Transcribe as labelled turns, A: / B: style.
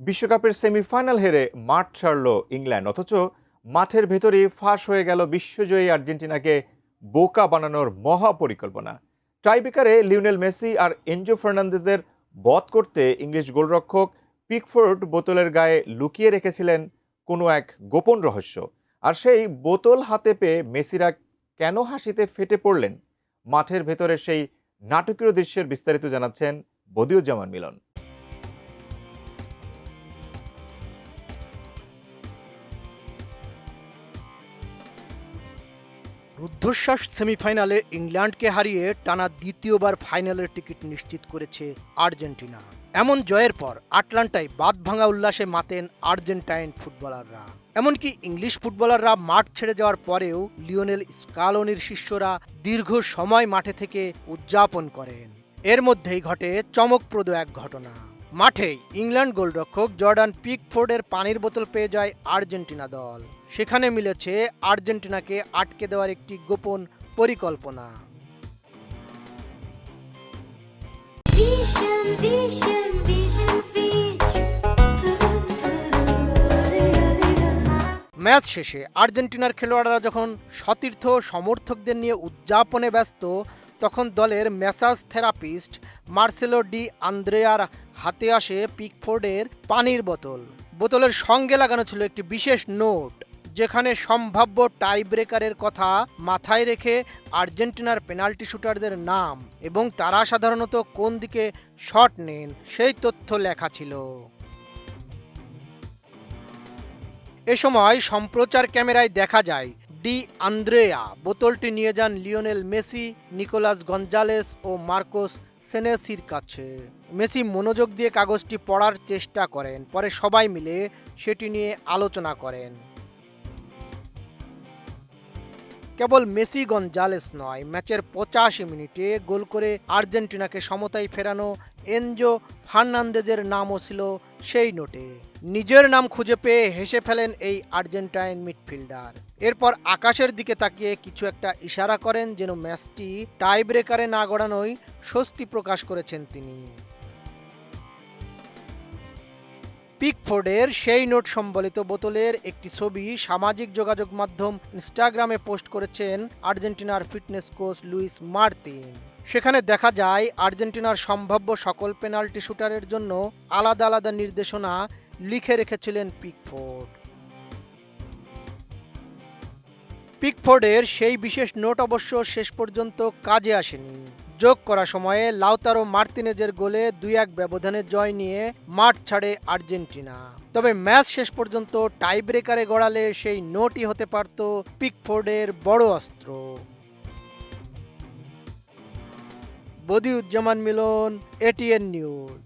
A: বিশ্বকাপের সেমিফাইনাল হেরে মাঠ ছাড়ল ইংল্যান্ড, অথচ মাঠের ভেতরেই ফাঁস হয়ে গেল বিশ্বজয়ী আর্জেন্টিনাকে বোকা বানানোর মহা পরিকল্পনা। টাইব্রেকারে লিওনেল মেসি আর এনজো ফার্নান্দেজদের বধ করতে ইংলিশ গোলরক্ষক পিকফোর্ড বোতলের গায়ে লুকিয়ে রেখেছিলেন কোনো এক গোপন রহস্য। আর সেই বোতল হাতে পেয়ে মেসিরা কেন হাসিতে ফেটে পড়লেন? মাঠের ভেতরের সেই নাটকীয় দৃশ্যের বিস্তারিত জানাচ্ছেন বদিউজ্জামান মিলন।
B: রুদ্ধশ্বাস সেমিফাইনালে ইংল্যান্ডকে হারিয়ে টানা দ্বিতীয়বার ফাইনালের টিকিট নিশ্চিত করেছে আর্জেন্টিনা। এমন জয়ের পর আটলান্টায় বাঁধভাঙা উল্লাসে মাতেন আর্জেন্টাইন ফুটবলাররা। এমনকি ইংলিশ ফুটবলাররা মাঠ ছেড়ে যাওয়ার পরেও লিওনেল স্কালোনির শিষ্যরা দীর্ঘ সময় মাঠে থেকে উদযাপন করেন। এর মধ্যেই ঘটে চমকপ্রদ এক ঘটনা। মাঠেই ইংল্যান্ড গোলরক্ষক জর্ডান পিকফোর্ডের পানির বোতল পেয়ে যায় আর্জেন্টিনা দল। সেখানে মিলেছে আর্জেন্টিনাকে আটকে দেওয়ার একটি গোপন পরিকল্পনা। ম্যাচ শেষে আর্জেন্টিনার খেলোয়াড়রা যখন সতীর্থ সমর্থকদের নিয়ে উদযাপনে ব্যস্ত, তখন দলের ম্যাসাজ থেরাপিস্ট মার্সেলো ডি আন্দ্রেয়ার হাতে আসে পিকফোর্ডের পানির বোতল। বোতলের সঙ্গে লাগানো ছিল একটি বিশেষ নোট, যেখানে সম্ভাব্য টাই ব্রেকারের কথা মাথায় রেখে আর্জেন্টিনার পেনাল্টি শুটারদের নাম এবং তারা সাধারণত কোন দিকে শট নেন সেই তথ্য লেখা ছিল। এ সময় সম্প্রচার ক্যামেরায় দেখা যায় ডি আন্দ্রেয়া বোতলটি নিয়ে যান লিওনেল মেসি, নিকোলাস গঞ্জালেস ও মার্কোস সেনেসির কাছে। মেসি মনোযোগ দিয়ে কাগজটি পড়ার চেষ্টা করেন, পরে সবাই মিলে সেটি নিয়ে আলোচনা করেন। কেবল মেসি গঞ্জালেস নয়, ম্যাচের 85 মিনিটে গোল করে আর্জেন্টিনাকে সমতায় ফেরানো এনজো ফার্নান্দেজের নামও ছিল সেই নোটে। নিজের নাম খুঁজে পেয়ে হেসে ফেলেন এই আর্জেন্টাইন মিডফিল্ডার। এরপর আকাশের দিকে তাকিয়ে কিছু একটা ইশারা করেন, যেন ম্যাচটি টাই ব্রেকারে না গড়ানোই স্বস্তি প্রকাশ করেছেন তিনি। পিকফোর্ডের সেই নোট সম্বলিত বোতলের একটি ছবি সামাজিক যোগাযোগ মাধ্যম ইনস্টাগ্রামে পোস্ট করেছেন আর্জেন্টিনার ফিটনেস কোচ লুইস মার্তিন। সেখানে দেখা যায় আর্জেন্টিনার সম্ভাব্য সকল পেনাল্টি শুটারের জন্য আলাদা আলাদা নির্দেশনা লিখে রেখেছিলেন পিকফোর্ড। পিকফোর্ডের সেই বিশেষ নোট অবশ্য শেষ পর্যন্ত কাজে আসেনি। যোগ করা সময়ে লাউতারো মার্তিনেজের গোলে 2-1 ব্যবধানে জয় নিয়ে মাঠ ছাড়ে আর্জেন্টিনা। তবে ম্যাচ শেষ পর্যন্ত টাই ব্রেকারে গড়ালে সেই নোটই হতে পারত পিকফোর্ডের বড় অস্ত্র। বদিউজ্জামান মিলন, এটিএন নিউজ।